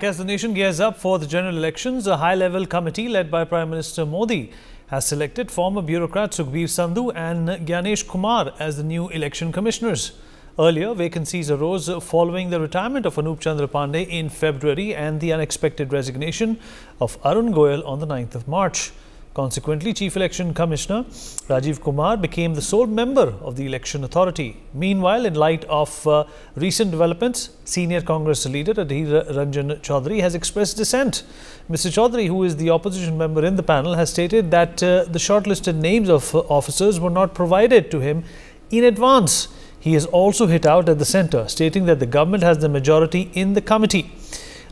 As the nation gears up for the general elections, a high-level committee led by Prime Minister Modi has selected former bureaucrats Sukhbir, Sandhu and Gyanesh Kumar as the new election commissioners. Earlier, vacancies arose following the retirement of Anup Chandra Pandey in February and the unexpected resignation of Arun Goel on the 9th of March. Consequently, Chief Election Commissioner Rajiv Kumar became the sole member of the election authority. Meanwhile, in light of recent developments, senior Congress leader Adhir Ranjan Chowdhury has expressed dissent. Mr. Chowdhury, who is the opposition member in the panel, has stated that the shortlisted names of officers were not provided to him in advance. He has also hit out at the centre, stating that the government has the majority in the committee.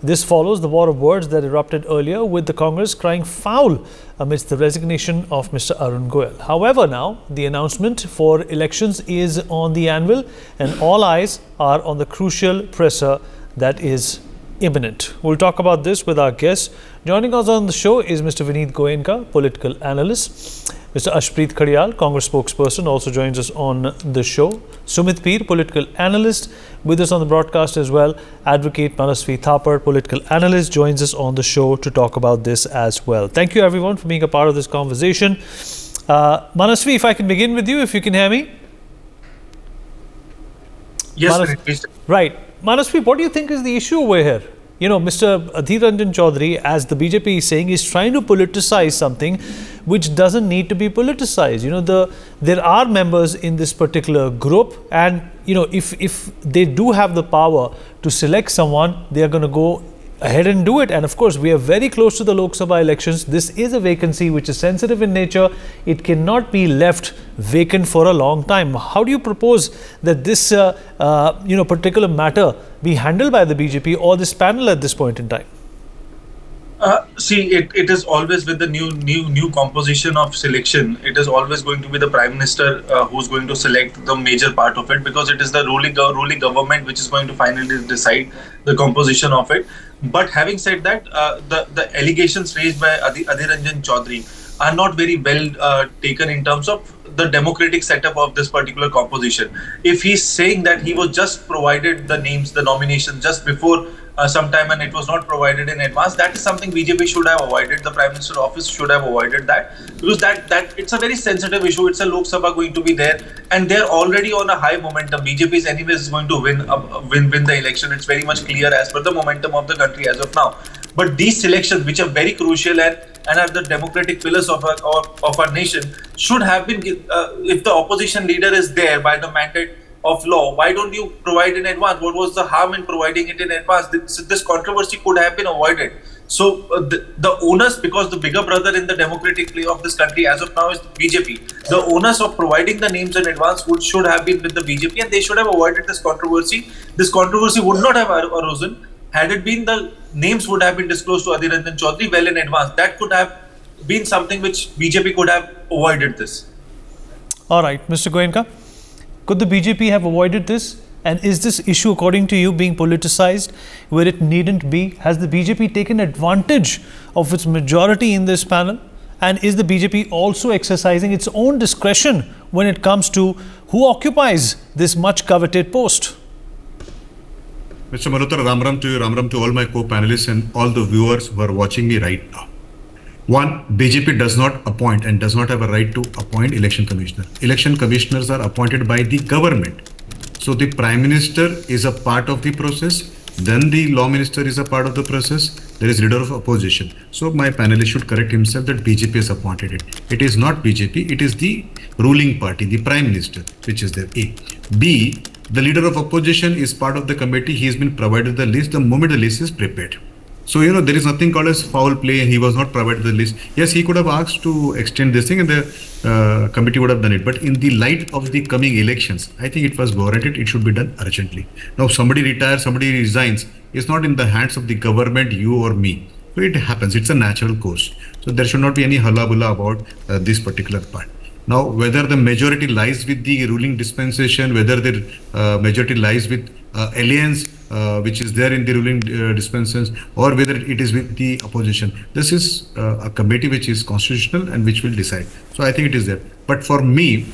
This follows the war of words that erupted earlier, with the Congress crying foul amidst the resignation of Mr. Arun Goel. However, now the announcement for elections is on the anvil and all eyes are on the crucial presser that is imminent. We'll talk about this with our guests. Joining us on the show is Mr. Vineet Goenka, political analyst. Mr. Ashpreet Khadiyal, Congress spokesperson, also joins us on the show. Sumit Peer, political analyst, with us on the broadcast as well. Advocate Manasvi Thapar, political analyst, joins us on the show to talk about this as well. Thank you everyone for being a part of this conversation. Manasvi, if I can begin with you, if you can hear me. Yes, please. Right. Manasvi, what do you think is the issue over here? You know, Mr. Adhir Ranjan Chowdhury, as the BJP is saying, is trying to politicize something which doesn't need to be politicized. You know, there are members in this particular group, and you know, if they do have the power to select someone, they are going to go ahead and do it. And of course, we are very close to the Lok Sabha elections. This is a vacancy which is sensitive in nature. It cannot be left vacant for a long time. How do you propose that this particular matter be handled by the BJP or this panel at this point in time? See, it is always with the new composition of selection. It is always going to be the Prime Minister who's going to select the major part of it, because it is the ruling government which is going to finally decide the composition of it. But having said that, the allegations raised by Adhir Ranjan Chowdhury are not very well taken in terms of the democratic setup of this particular composition. If he's saying that he was just provided the names, the nomination just before some time, and it was not provided in advance, that is something BJP should have avoided. The Prime Minister office should have avoided that, because that it's a very sensitive issue. It's a Lok Sabha going to be there, and they're already on a high momentum. BJP is anyways going to win the election. It's very much clear as per the momentum of the country as of now. But these selections, which are very crucial and are the democratic pillars of our nation, should have been, if the opposition leader is there by the mandate of law, why don't you provide in advance? What was the harm in providing it in advance? This controversy could have been avoided. So the onus, because the bigger brother in the democratic play of this country as of now is BJP, the onus of providing the names in advance should have been with the BJP, and they should have avoided this controversy. This controversy would not have arisen had it been the names would have been disclosed to Adhir Ranjan Chowdhury well in advance. That could have been something which BJP could have avoided this. All right, Mr. Goenka, could the BJP have avoided this? And is this issue, according to you, being politicized where it needn't be? Has the BJP taken advantage of its majority in this panel? And is the BJP also exercising its own discretion when it comes to who occupies this much coveted post? Mr. Malhotra, Ram to you, Ram to all my co-panelists and all the viewers who are watching me right now. One, BJP does not appoint and does not have a right to appoint election commissioner. Election commissioners are appointed by the government. So the Prime Minister is a part of the process. Then the Law Minister is a part of the process. There is leader of opposition. So my panelist should correct himself that BJP has appointed it. It is not BJP. It is the ruling party, the Prime Minister, which is there. A. B. The leader of opposition is part of the committee. He has been provided the list the moment the list is prepared. So, you know, there is nothing called as foul play and he was not provided the list. Yes, he could have asked to extend this thing and the committee would have done it. But in the light of the coming elections, I think it was warranted. It should be done urgently. Now, somebody retires, somebody resigns. It's not in the hands of the government, you or me. So it happens. It's a natural course. So there should not be any hullabulla about this particular part. Now, whether the majority lies with the ruling dispensation, whether the majority lies with alliance, which is there in the ruling dispensation, or whether it is with the opposition, this is a committee which is constitutional and which will decide. So I think it is there. But for me,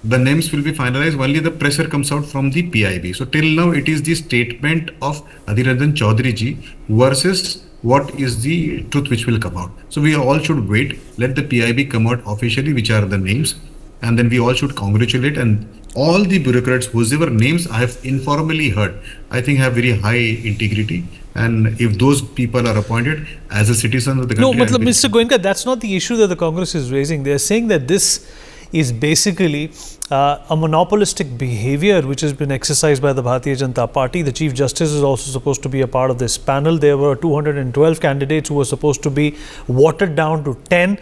The names will be finalized only the pressure comes out from the PIB. So till now, it is the statement of Adhir Chowdhury ji versus what is the truth which will come out. So we all should wait, let the PIB come out officially, which are the names, and then we all should congratulate. And all the bureaucrats, whosever names I have informally heard, I think have very high integrity. And if those people are appointed as a citizen of the country... No, Mr. Goenka, that's not the issue that the Congress is raising. They are saying that this is basically a monopolistic behavior which has been exercised by the Bharatiya Janata Party. The Chief Justice is also supposed to be a part of this panel. There were 212 candidates who were supposed to be watered down to 10.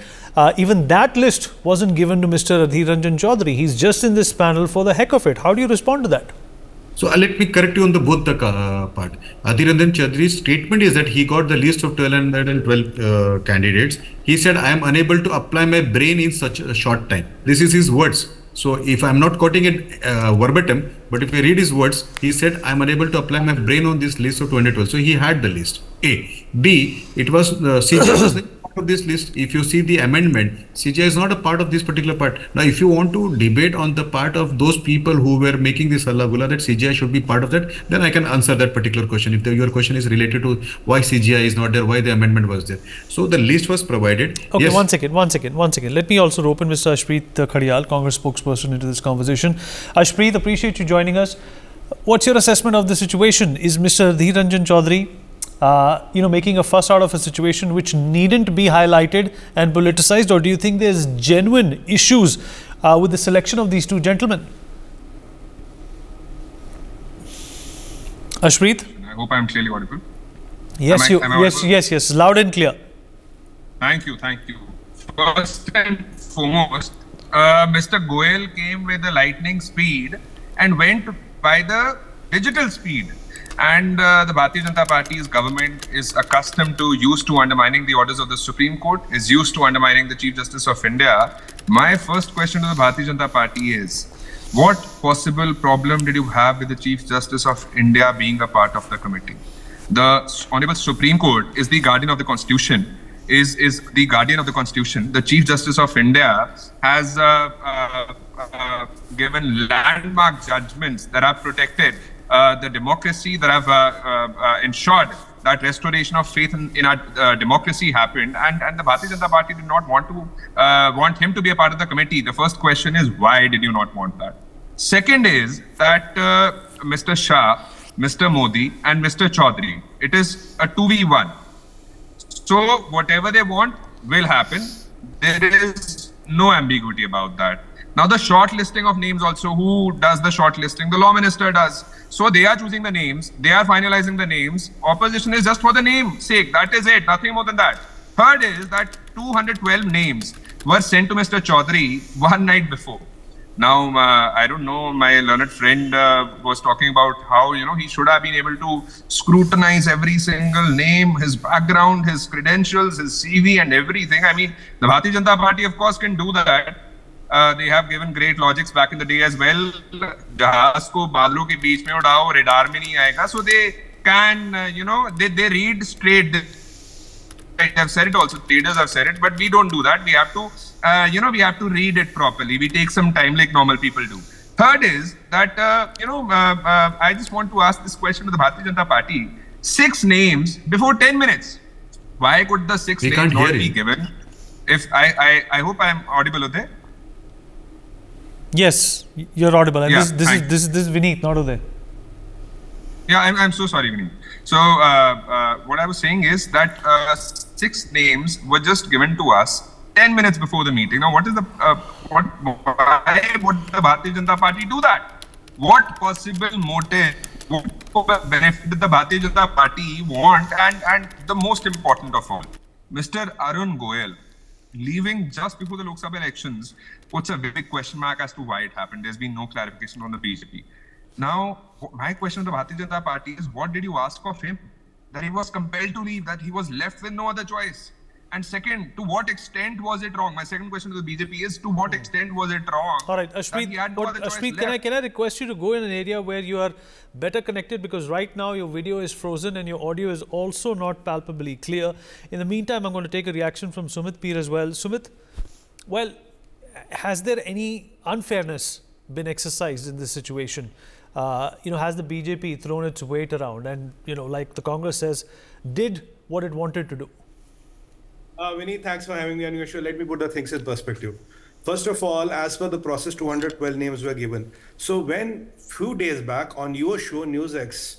Even that list wasn't given to Mr. Adhir Chowdhury. He's just in this panel for the heck of it. How do you respond to that? So let me correct you on the both the part. Adhir Chowdhury's statement is that he got the list of 1,212 candidates. He said, I am unable to apply my brain in such a short time. This is his words. So if I'm not quoting it verbatim, but if I read his words, he said, I'm unable to apply my brain on this list of 212. So he had the list. A. B. It was CJ of this list. If you see the amendment, CJ is not a part of this particular part. Now, if you want to debate on the part of those people who were making this halla gulla that CGI should be part of that, then I can answer that particular question. If your question is related to why CGI is not there, why the amendment was there. So the list was provided. Okay, yes. one second. Let me also rope in Mr. Ashpreet Khadial, Congress spokesperson, into this conversation. Ashpreet, appreciate you joining us. What's your assessment of the situation? Is Mr. Adhir Chowdhury making a fuss out of a situation which needn't be highlighted and politicized, or do you think there's genuine issues with the selection of these two gentlemen? Ashpreet? I hope I'm clearly audible. Yes, yes, loud and clear. Thank you. First and foremost, Mr. Goel came with the lightning speed and went by the digital speed. And the Bharatiya Janata Party's government is used to undermining the orders of the Supreme Court, is used to undermining the Chief Justice of India. My first question to the Bharatiya Janata Party is, what possible problem did you have with the Chief Justice of India being a part of the committee? The Honorable Supreme Court is the guardian of the Constitution, is the guardian of the Constitution. The Chief Justice of India has given landmark judgments that have protected the democracy, that have ensured that restoration of faith in our democracy happened, and the Bharatiya Janata Party did not want him to be a part of the committee. The first question is, why did you not want that? Second is that Mr. Shah, Mr. Modi and Mr. Chowdhury, it is a 2v1. So whatever they want will happen. There is no ambiguity about that. Now the shortlisting of names also, who does the shortlisting? The law minister does. So they are choosing the names, they are finalizing the names. Opposition is just for the name sake. That is it, nothing more than that. Third is that 212 names were sent to Mr. Chowdhury one night before. Now, I don't know, my learned friend was talking about how, he should have been able to scrutinize every single name, his background, his credentials, his CV and everything. I mean, the Bharatiya Janata Party, of course, can do that. They have given great logics back in the day as well. Jahaz ko badlo ke beech mein udao, radar mein nahi aayega. So they can, they read straight. They have said it also, traders have said it, but we don't do that. We have to, we have to read it properly. We take some time like normal people do. Third is that, I just want to ask this question to the Bharatiya Janata Party. 6 names before 10 minutes. Why could the 6 names not be given? If I hope I am audible there. Yes, you're audible. And Yeah, this is Vineet, not Uday. Yeah, I'm so sorry, Vineet. So what I was saying is that 6 names were just given to us 10 minutes before the meeting. Now, what is the why would the Bharatiya Janata Party do that? What possible motive, what benefit did the Bharatiya Janata Party want? And the most important of all, Mr. Arun Goel, leaving just before the Lok Sabha elections, puts a big question mark as to why it happened. There's been no clarification on the BJP. Now, my question to the Bharatiya Janata Party is, what did you ask of him? That he was compelled to leave, that he was left with no other choice. And second, to what extent was it wrong? My second question to the BJP is, to what extent was it wrong? All right, Ashpreet, can I request you to go in an area where you are better connected, because right now your video is frozen and your audio is also not palpably clear. In the meantime, I'm going to take a reaction from Sumit Peer as well. Sumit, well, has there any unfairness been exercised in this situation? Has the BJP thrown its weight around and, like the Congress says, did what it wanted to do? Vinny, thanks for having me on your show. Let me put the things in perspective. First of all, as per the process, 212 names were given. So when few days back on your show, NewsX,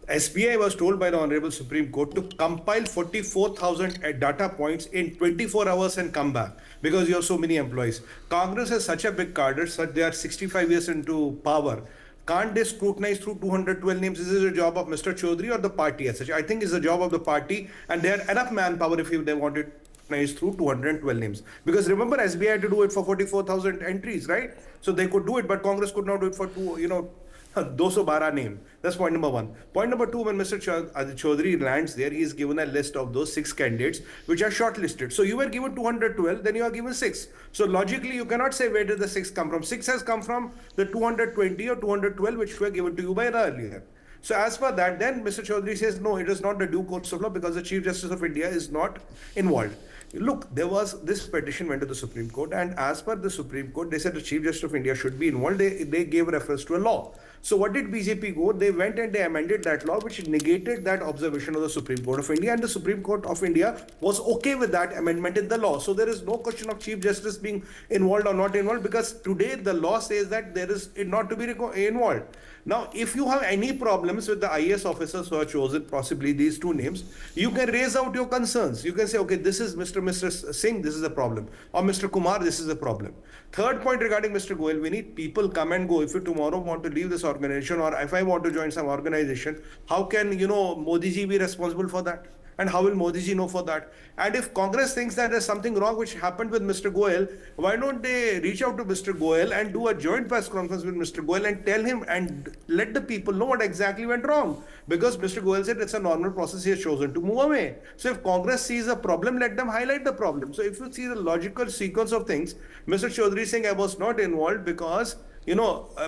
SBI was told by the Honorable Supreme Court to compile 44,000 data points in 24 hours and come back because you have so many employees. Congress has such a big cadre, such they are 65 years into power. Can't they scrutinize through 212 names? Is this a job of Mr. Chowdhury or the party as such? I think it's the job of the party, and they had enough manpower if they wanted to scrutinize through 212 names. Because remember, SBI had to do it for 44,000 entries, right? So they could do it, but Congress could not do it for 212 name. That's point number one. Point number two, when Mr. Chowdhury lands there, he is given a list of those 6 candidates which are shortlisted. So you were given 212, then you are given 6. So logically, you cannot say where did the 6 come from. 6 has come from the 220 or 212 which were given to you by earlier. So as per that, then Mr. Chowdhury says, no, it is not the due course of law because the Chief Justice of India is not involved. Look, there was this petition went to the Supreme Court, and as per the Supreme Court, they said the Chief Justice of India should be involved. They gave reference to a law. So what did BJP go? They went and they amended that law, which negated that observation of the Supreme Court of India, and the Supreme Court of India was okay with that amendment in the law. So there is no question of Chief Justice being involved or not involved, because today the law says that there is it not to be involved. Now, if you have any problems with the IAS officers who are chosen, possibly these 2 names, you can raise out your concerns. You can say, okay, this is Mr. Singh, this is a problem, or Mr. Kumar, this is a problem. Third point regarding Mr. Goel, we need people come and go. If you tomorrow want to leave this organization, or if I want to join some organization, how can, Modi ji be responsible for that? And how will Modi ji know for that? And if Congress thinks that there's something wrong which happened with Mr. Goel, why don't they reach out to Mr. Goel and do a joint press conference with Mr. Goel and tell him and let the people know what exactly went wrong? Because Mr. Goel said it's a normal process, he has chosen to move away. So if Congress sees a problem, let them highlight the problem. So if you see the logical sequence of things, Mr. Chowdhury saying I was not involved because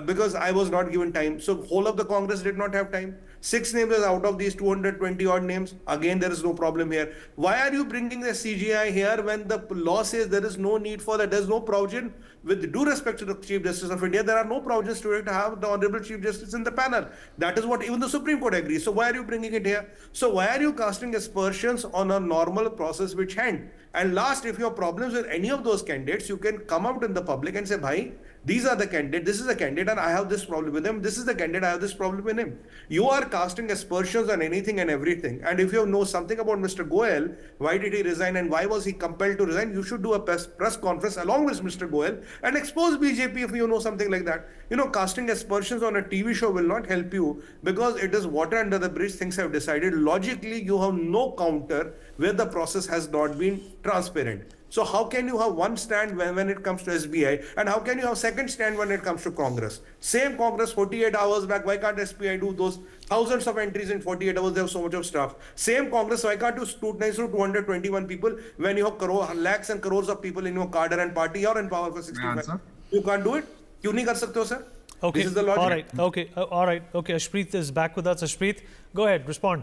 because I was not given time. So whole of the Congress did not have time. 6 names is out of these 220 odd names. Again, there is no problem here. Why are you bringing the CGI here when the law says there is no need for that? There is no provision. With due respect to the Chief Justice of India, there are no provisions to have the Honorable Chief Justice in the panel. That is what even the Supreme Court agrees. So why are you bringing it here? So why are you casting aspersions on a normal process which hand? And last, if you have problems with any of those candidates, you can come out in the public and say, bhai, these are the candidates, this is the candidate and I have this problem with him, this is the candidate, I have this problem with him. You are casting aspersions on anything and everything. And if you know something about Mr. Goel, why did he resign and why was he compelled to resign, you should do a press conference along with Mr. Goel and expose BJP if you know something like that. Casting aspersions on a TV show will not help you because it is water under the bridge, things have decided. Logically, you have no counter where the process has not been transparent. So how can you have one stand when it comes to SBI, and how can you have second stand when it comes to Congress? Same Congress 48 hours back, why can't SBI do those thousands of entries in 48 hours? They have so much of stuff. Same Congress, why can't you scrutinize through 221 people when you have lakhs and crores of people in your cadre and party? You're in power for 65. You can't do it? Kyun nahi kar sakte ho, sir? Okay. This is the logic. All right. Okay. All right. Okay. Ashpreet is back with us. Ashpreet, go ahead. Respond.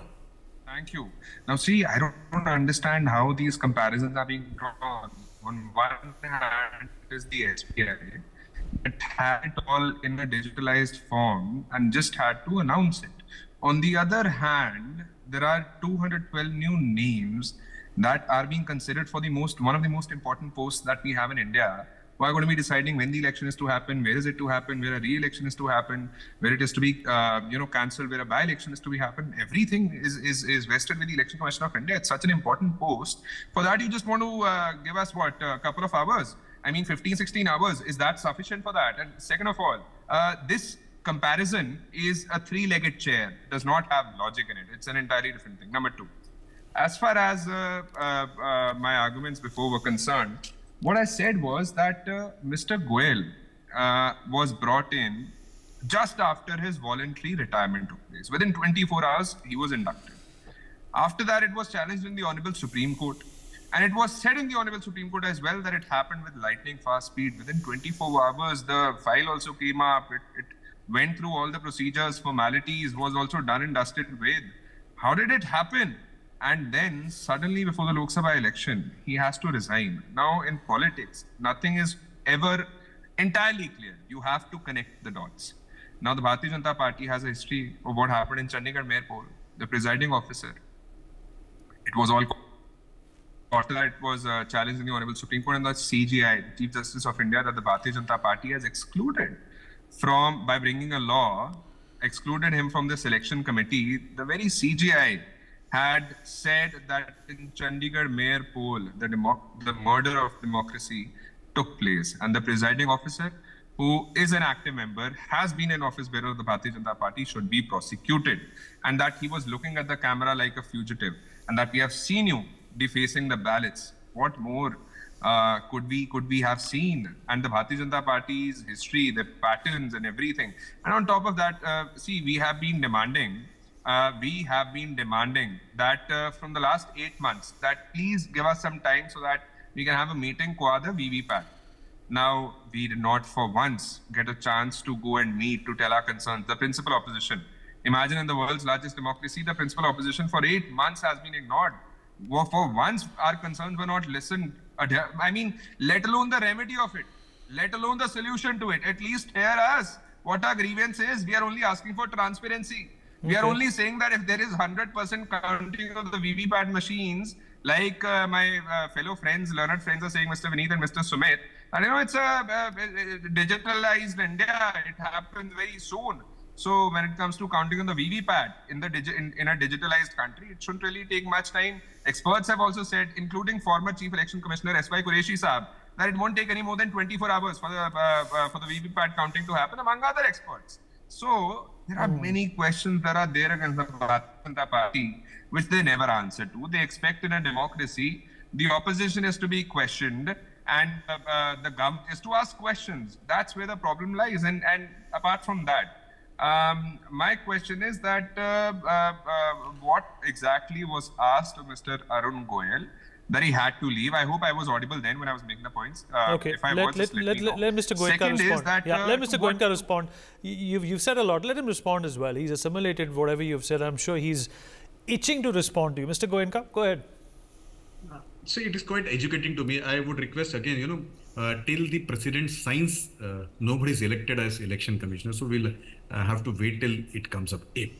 Thank you. Now, see, I don't understand how these comparisons are being drawn. On one hand, it is the SBI. It had it all in a digitalized form and just had to announce it. On the other hand, there are 212 new names that are being considered for one of the most important posts that we have in India. We are going to be deciding when the election is to happen, where is it to happen, where a re-election is to happen, where it is to be, cancelled, where a by-election is to be happen. Everything is vested with the Election Commissioner of India. It's such an important post. For that, you just want to give us a couple of hours. I mean, 15, 16 hours. Is that sufficient for that? And second of all, this comparison is a 3-legged chair. It does not have logic in it. It's an entirely different thing. Number 2, as far as my arguments before were concerned, what I said was that Mr. Goel was brought in just after his voluntary retirement took place. Within 24 hours, he was inducted. After that, it was challenged in the Honorable Supreme Court. And it was said in the Honorable Supreme Court as well that it happened with lightning fast speed. Within 24 hours, the file also came up. It went through all the procedures, formalities, was also done and dusted with. How did it happen? And then suddenly before the Lok Sabha election, he has to resign. Now in politics, nothing is ever Entirely clear. You have to connect the dots. Now, the Bharatiya Janata Party has a history of what happened in Chandigarh Mayor poll. The presiding officer, it was all after that it was challenged in the Honorable Supreme Court, and the CJI, the Chief Justice of India, that the Bharatiya Janata Party has excluded from, by bringing a law, excluded him from the selection committee. The very CJI had said that in Chandigarh Mayor poll, the murder of democracy took place, and the presiding officer, who is an active member, has been an office bearer of the Bharatiya Janata Party, should be prosecuted, and that he was looking at the camera like a fugitive, and that we have seen you defacing the ballots. What more could we have seen? And the Bharatiya Janata Party's history, the patterns and everything. And on top of that, see, we have been demanding that from the last 8 months, that please give us some time so that we can have a meeting qua the VVPAT. Now, we did not for once get a chance to go and meet to tell our concerns. The principal opposition. Imagine in the world's largest democracy, the principal opposition for 8 months has been ignored. For once, our concerns were not listened. I mean, let alone the remedy of it, let alone the solution to it. At least hear us what our grievance is. We are only asking for transparency. We are only saying that if there is 100% counting of the VVPAT machines, like my fellow friends, learned friends are saying, Mr. Vineet and Mr. Sumit, and it's a digitalized India. It happens very soon. So when it comes to counting on the VVPAT in a digitalized country, it shouldn't really take much time. Experts have also said, including former Chief Election Commissioner S.Y. Qureshi Saab, that it won't take any more than 24 hours for the VVPAT counting to happen, among other experts. So there are many questions that are there against the Bharatiya Janata Party, which they never answer to. They expect in a democracy, the opposition is to be questioned and the govt is to ask questions. That's where the problem lies. And apart from that, my question is that what exactly was asked of Mr. Arun Goel that he had to leave? I hope I was audible then when I was making the points. Okay, let Mr. Goenka respond. Let Mr. Goenka respond. You've said a lot. Let him respond as well. He's assimilated whatever you've said. I'm sure he's itching to respond to you. Mr. Goenka, go ahead. So it is quite educating to me. I would request again, till the president signs, nobody is elected as election commissioner. So we'll have to wait till it comes up. A.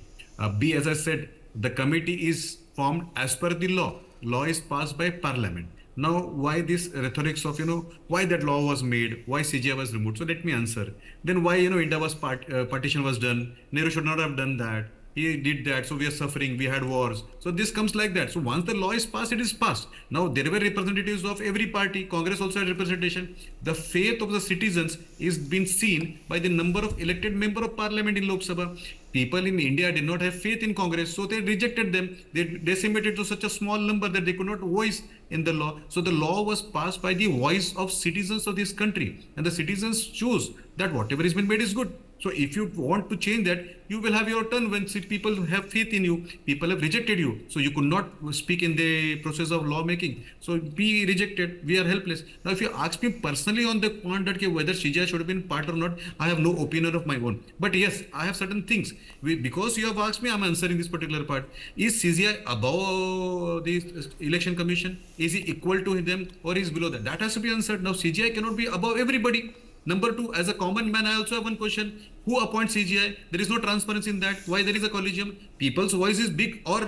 B, as I said, the committee is formed as per the law. Law is passed by parliament. Now, why this rhetorics of, why that law was made, why CJI was removed? So let me answer. Then why, India was partition was done. Nehru should not have done that. He did that, so we are suffering, we had wars. So this comes like that. So once the law is passed, it is passed. Now there were representatives of every party. Congress also had representation. The faith of the citizens is being seen by the number of elected member of parliament in Lok Sabha. People in India did not have faith in Congress, so they rejected them. They decimated to such a small number that they could not voice in the law. So the law was passed by the voice of citizens of this country. And the citizens choose that whatever has been made is good. So if you want to change that, you will have your turn when people have faith in you. People have rejected you. So you could not speak in the process of lawmaking. So be rejected. We are helpless. Now, if you ask me personally on the point that whether CJI should have been part or not, I have no opinion of my own. But yes, I have certain things. Because you have asked me, I am answering this particular part. Is CJI above the election commission? Is he equal to them or is below that? That has to be answered. Now, CJI cannot be above everybody. Number two, as a common man, I also have one question. Who appoints CJI? There is no transparency in that. Why there is a collegium? People's voice is big, or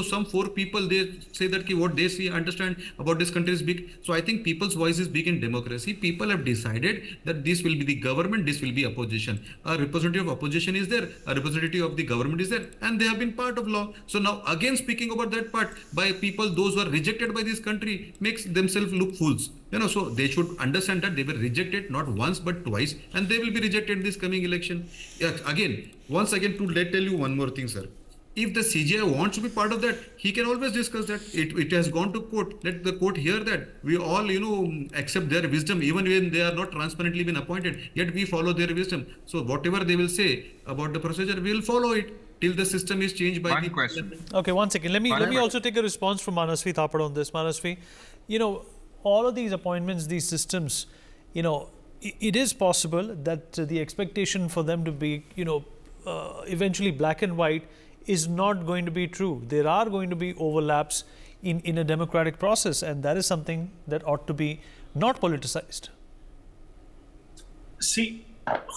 some 4 people, they say that what they see, understand about this country is big. So I think people's voice is big in democracy. People have decided that this will be the government, this will be opposition. A representative of opposition is there, a representative of the government is there, and they have been part of law. So now again speaking about that part by people, those who are rejected by this country makes themselves look fools. So they should understand that they were rejected not once but twice, and they will be rejected in this coming election. Once again, to tell you one more thing, sir. If the CJI wants to be part of that, he can always discuss that. It has gone to court. Let the court hear that. We all, accept their wisdom, even when they are not transparently been appointed. Yet we follow their wisdom. So whatever they will say about the procedure, we will follow it till the system is changed by the question. Okay, 1 second. Let me also take a response from Manasvi Thapar on this. Manasvi, all of these appointments, these systems, it is possible that the expectation for them to be, eventually black and white is not going to be true. There are going to be overlaps in a democratic process, and that is something that ought to be not politicized. See,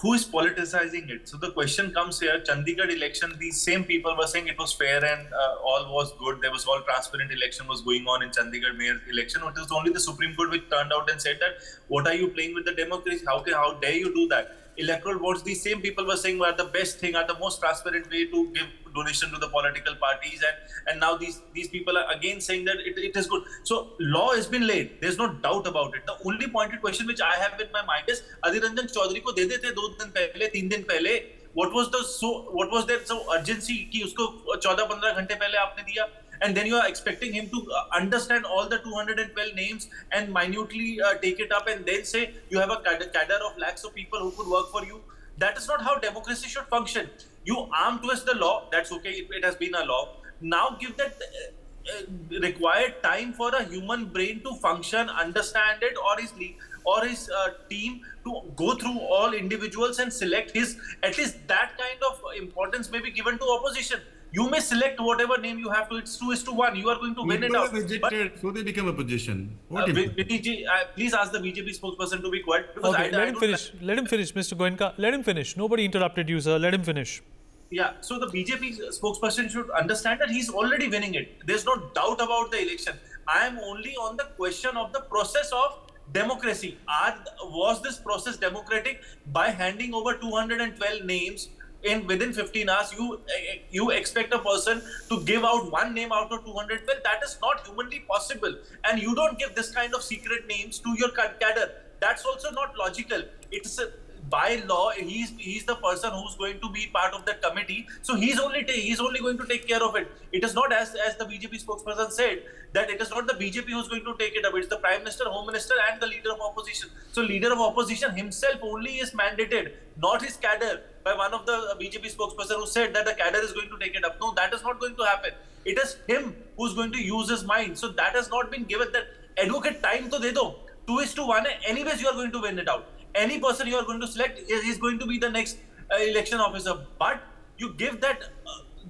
who is politicizing it? So the question comes here, Chandigarh election, these same people were saying it was fair and all was good. There was all transparent election was going on in Chandigarh mayor election. It was only the Supreme Court which turned out and said that, what are you playing with the democracy? How dare you do that? Electoral votes, these same people were saying were the best thing, are the most transparent way to give donation to the political parties, and now these people are again saying that it is good. So law has been laid. There's no doubt about it. The only pointed question which I have in my mind is Adhir Chowdhury ko de dete 2 दिन पहले 3 दिन पहले. What was there so urgency कि उसको 14-15 घंटे पहले आपने दिया? And then you are expecting him to understand all the 212 names and minutely take it up and then say you have a cadre of lakhs of people who could work for you. That is not how democracy should function. You arm twist the law, that's okay, it has been a law. Now give that required time for a human brain to function, understand it, or his team to go through all individuals and select his, at least that kind of importance may be given to opposition. You may select whatever name you have to, it's 2:1, you are going to win it out. Rejected, so they become opposition. Please ask the BJP spokesperson to be quiet. Because okay, let him finish. Let him finish, Mr. Goenka. Let him finish. Nobody interrupted you, sir. Let him finish. Yeah, so the BJP spokesperson should understand that he's already winning it. There's no doubt about the election. I am only on the question of the process of democracy. Was this process democratic? By handing over 212 names within 15 hours, you expect a person to give out one name out of 212? That is not humanly possible. And you don't give this kind of secret names to your cadre. That's also not logical. It's by law, he's the person who's going to be part of that committee. So he's only going to take care of it. It is not as the BJP spokesperson said that it is not the BJP who's going to take it up. It's the Prime Minister, Home Minister, and the leader of opposition. So leader of opposition himself only is mandated, not his cadre. By one of the BJP spokesperson who said that the cadre is going to take it up. No, that is not going to happen. It is him who's going to use his mind. So that has not been given. That advocate time to de do. 2:1. Anyways, you are going to win it out. Any person you are going to select is going to be the next election officer. But you give that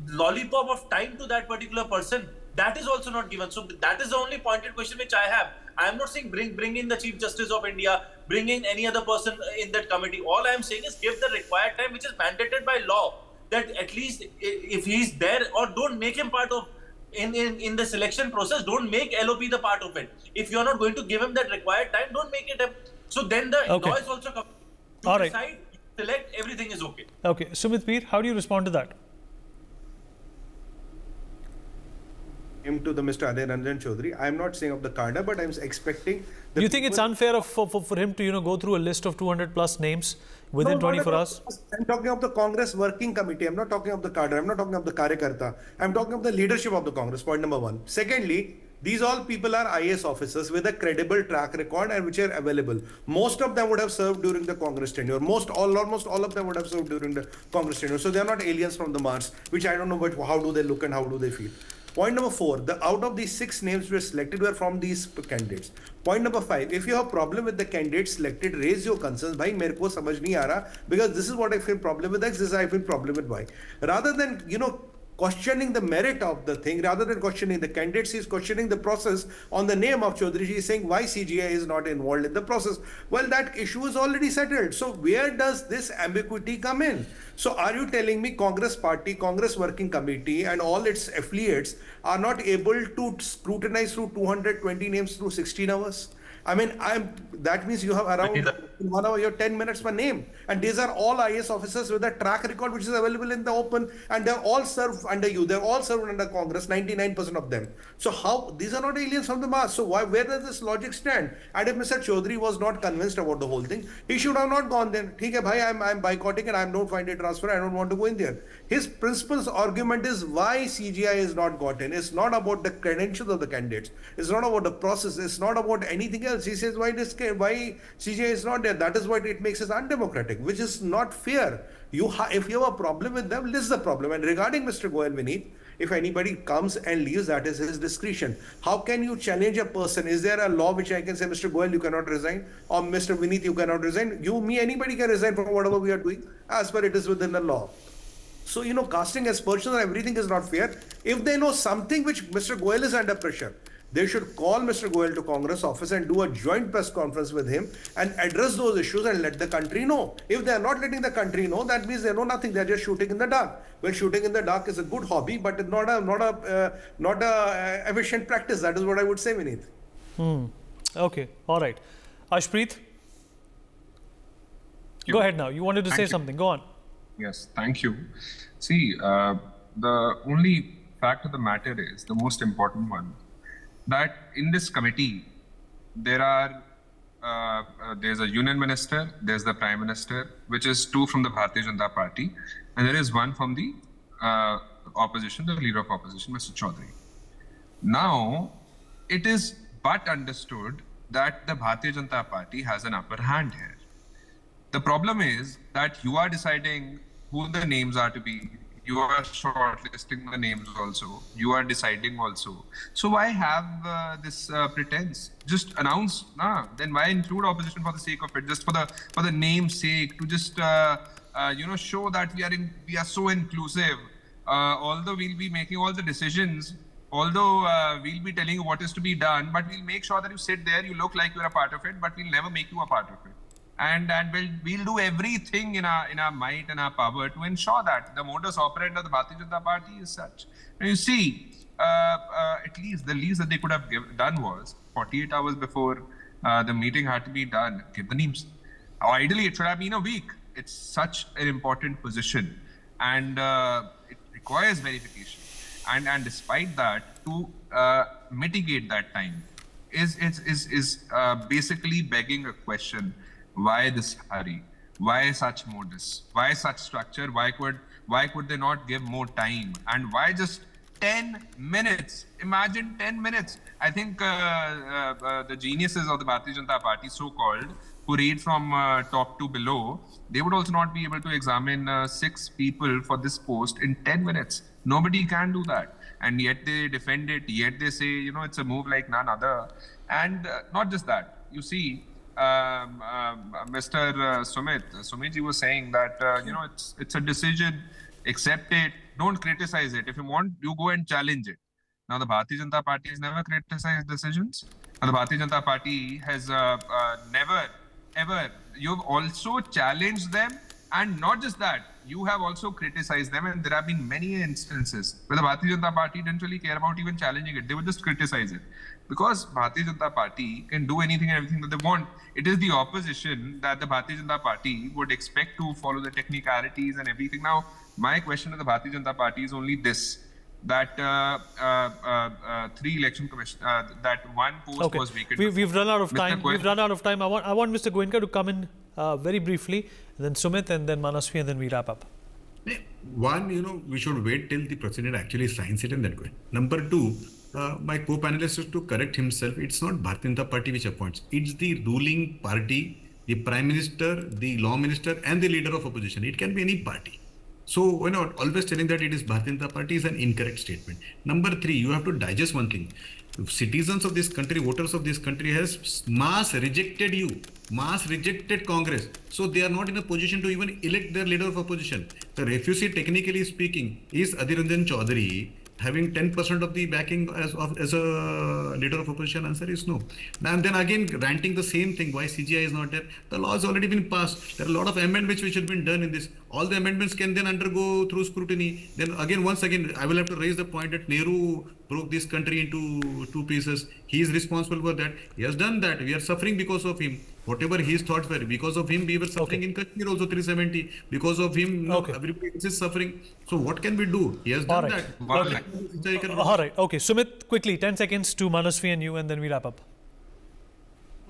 lollipop of time to that particular person. That is also not given. So that is the only pointed question which I have. I am not saying bring in the Chief Justice of India, bring in any other person in that committee. All I am saying is give the required time which is mandated by law. That at least if he is there, or don't make him part of in the selection process, don't make LOP the part of it. If you are not going to give him that required time, don't make it. So then the law is also covered. You decide, you select, everything is okay. Okay, Sumit Peer, how do you respond to that? To the Mr. Ranjan Chowdhury, I am not saying of the cadre, but I am expecting. Do you think it's unfair for him to go through a list of 200 plus names within 24 hours? I'm talking of the Congress working committee. I'm not talking of the cadre. I'm not talking of the Karyakarta. I'm talking of the leadership of the Congress. Point number one. Secondly, these all people are IAS officers with a credible track record and which are available. Most of them would have served during the Congress tenure. Almost all of them would have served during the Congress tenure. So they are not aliens from the Mars, which I don't know, but how do they look and how do they feel? Point number 4, out of these 6 names were selected were from these candidates. Point number 5, if you have a problem with the candidates selected, raise your concerns. Bhai, mere ko samajh nahi aa raha, because this is what I feel problem with X, this is I feel problem with Y. Rather than, questioning the merit of the thing, rather than questioning the candidates, he is questioning the process on the name of Chowdhury. He is saying why CGI is not involved in the process. Well, that issue is already settled. So where does this ambiguity come in? So are you telling me Congress Party, Congress Working Committee and all its affiliates are not able to scrutinize through 220 names through 16 hours? I mean, that means you have around in 1 hour, you have 10 minutes per name. And these are all IAS officers with a track record which is available in the open, and they're all served under you. They're all served under Congress, 99% of them. So how, these are not aliens from the Mars. So where does this logic stand? And if Mr. Chowdhury was not convinced about the whole thing, he should have not gone there. Okay, bhai, I'm boycotting and I don't find it transfer. I don't want to go in there. His principal argument is why CGI is not gotten. It's not about the credentials of the candidates. It's not about the process. It's not about anything else. He says why CGI is not there. That is what it makes us undemocratic, which is not fair. If you have a problem with them, list the problem. And regarding Mr. Goel, Vineet, if anybody comes and leaves, that is his discretion. How can you challenge a person? Is there a law which I can say, Mr. Goel, you cannot resign, or Mr. Vineet, you cannot resign? You, me, anybody can resign from whatever we are doing, as per it is within the law. So, casting aspersions on everything is not fair. If they know something which Mr. Goel is under pressure, they should call Mr. Goel to Congress office and do a joint press conference with him and address those issues and let the country know. If they are not letting the country know, that means they know nothing. They are just shooting in the dark. Well, shooting in the dark is a good hobby, but it's not a efficient practice. That is what I would say, Vineet. Okay, all right. Ashpreet, go ahead now. You wanted to say something. Go on. Yes, thank you. See, the only fact of the matter is, the most important one, that in this committee, there are there's a union minister, there's the Prime Minister, which is 2 from the Bharatiya Janata Party, and there is 1 from the opposition, the leader of opposition, Mr. Chowdhury. Now, it is but understood that the Bharatiya Janata Party has an upper hand here. The problem is that you are deciding who the names are to be. You are shortlisting the names also. You are deciding also. So why have this pretense? Just announce. Then why include opposition for the sake of it? Just for the name's sake, to just show that we are so inclusive. Although we'll be making all the decisions, although we'll be telling you what is to be done, but we'll make sure that you sit there, you look like you're a part of it, but we'll never make you a part of it. And we'll do everything in our might and our power to ensure that the modus operandi of the Bharatiya Janata Party is such. Now you see, at least the least that they could have done was 48 hours before the meeting had to be done, give the names. Ideally, it should have been a week. It's such an important position, and it requires verification. And despite that, to mitigate that time is basically begging a question. Why this hurry? Why such modus? Why such structure? Why could they not give more time? And why just 10 minutes? Imagine 10 minutes. I think the geniuses of the Bharatiya Janata Party, so-called, who read from top to below, they would also not be able to examine 6 people for this post in 10 minutes. Nobody can do that. And yet they defend it. Yet they say, it's a move like none other. And not just that. You see, Mr. Sumitji was saying that, it's a decision, accept it, don't criticize it. If you want, you go and challenge it. Now, the Bharatiya Janata Party has never criticized decisions. And the Bharatiya Janata Party has never, ever, you've also challenged them. And not just that, you have also criticized them, and there have been many instances where the Bharatiya Janata Party didn't really care about even challenging it. They would just criticize it. Because Bharatiya Janata Party can do anything and everything that they want. It is the opposition that the Bharatiya Janata Party would expect to follow the technicalities and everything. Now, my question to the Bharatiya Janata Party is only this, that 3 election commission, that 1 post was vacant. We've run out of time. We've run out of time. I want Mr. Goenka to come in very briefly, then Sumit, and then Manasvi, and then we wrap up. One, we should wait till the president actually signs it and then go in. Number 2, my co-panelist is to correct himself. It's not Bharatiya Janata Party which appoints. It's the ruling party, the Prime Minister, the Law Minister, and the leader of opposition. It can be any party. So, always telling that it is Bharatiya Janata Party is an incorrect statement. Number 3, you have to digest one thing. Citizens of this country, voters of this country has mass rejected you, mass rejected Congress. So they are not in a position to even elect their leader of opposition. The refusee, technically speaking, is Adhir Chowdhury having 10% of the backing as a leader of opposition? Answer is no. And then again, ranting the same thing, why CGI is not there? The law has already been passed. There are a lot of amendments which have been done in this. All the amendments can then undergo through scrutiny. Then again, once again, I will have to raise the point that Nehru broke this country into 2 pieces. He is responsible for that. He has done that. We are suffering because of him. Whatever his thoughts were, because of him, we were suffering in Kashmir also 370. Because of him, everybody else is suffering. So what can we do? He has done that. All right. Okay. Sumit, quickly, 10 seconds to Manasvi and you, and then we wrap up.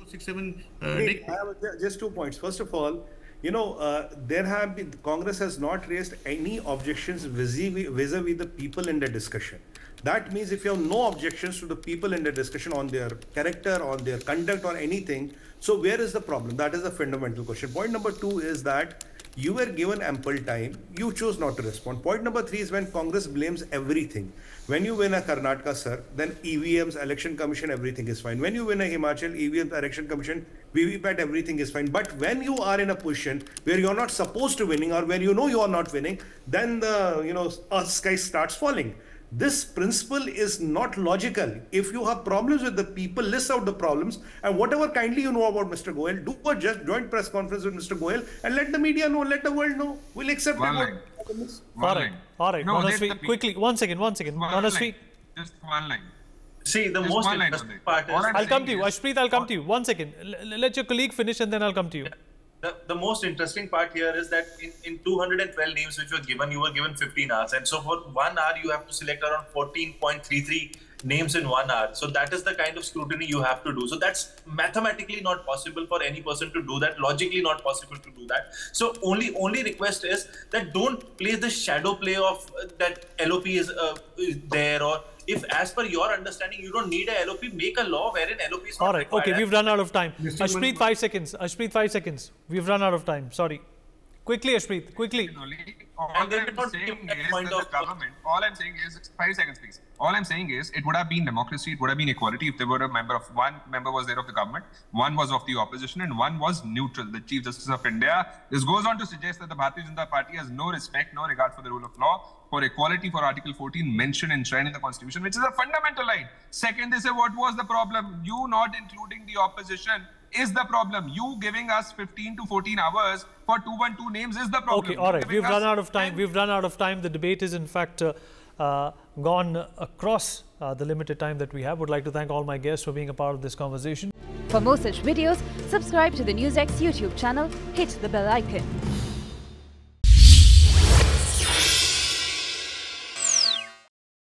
6, 7. I have just 2 points. First of all, there have been, Congress has not raised any objections vis-a-vis the people in the discussion. That means if you have no objections to the people in the discussion on their character, on their conduct, or anything, so where is the problem? That is the fundamental question. Point number 2 is that you were given ample time, you chose not to respond. Point number 3 is when Congress blames everything. When you win a Karnataka, sir, then EVMs, Election Commission, everything is fine. When you win a Himachal, EVMs, Election Commission, VVPAT, everything is fine. But when you are in a position where you're not supposed to winning, or where you are not winning, then the sky starts falling. This principle is not logical. If you have problems with the people, list out the problems, and whatever kindly you know about Mr. Goel, do a just joint press conference with Mr. Goel and let the media know, let the world know. We'll accept it. All right. No, Manasvi, quickly, one second. Manasvi. Just one line. See, the most interesting part is... I'll come to you. Ashpreet, I'll come to you. 1 second. Let your colleague finish and then I'll come to you. The most interesting part here is that in 212 names which were given, you were given 15 hours. And so for 1 hour, you have to select around 14.33 names in 1 hour. So that is the kind of scrutiny you have to do. So that's mathematically not possible for any person to do that, logically not possible to do that. So only request is that don't play the shadow play of that LOP is there, or if as per your understanding you don't need a LOP, make a law wherein LOP is not all right, required. okay, we've run out of time. Ashpreet, 5 seconds. Ashpreet, 5 seconds. We've run out of time. Sorry. Quickly, Ashpreet, quickly. All I'm saying is that the government, all I'm saying is, 5 seconds please. All I'm saying is, it would have been democracy, it would have been equality if there were one member was there of the government, one was of the opposition, and one was neutral, the Chief Justice of India. This goes on to suggest that the Bharatiya Janata Party has no respect, no regard for the rule of law, for equality, for Article 14 mentioned and enshrined in the Constitution, which is a fundamental line. Second, they say, what was the problem? You not including the opposition is the problem. You giving us 15 to 14 hours for 212 names is the problem. Okay, all right. We've run out of time. We've run out of time. The debate is in fact gone across the limited time that we have. Would like to thank all my guests for being a part of this conversation. For more such videos, subscribe to the NewsX YouTube channel, hit the bell icon.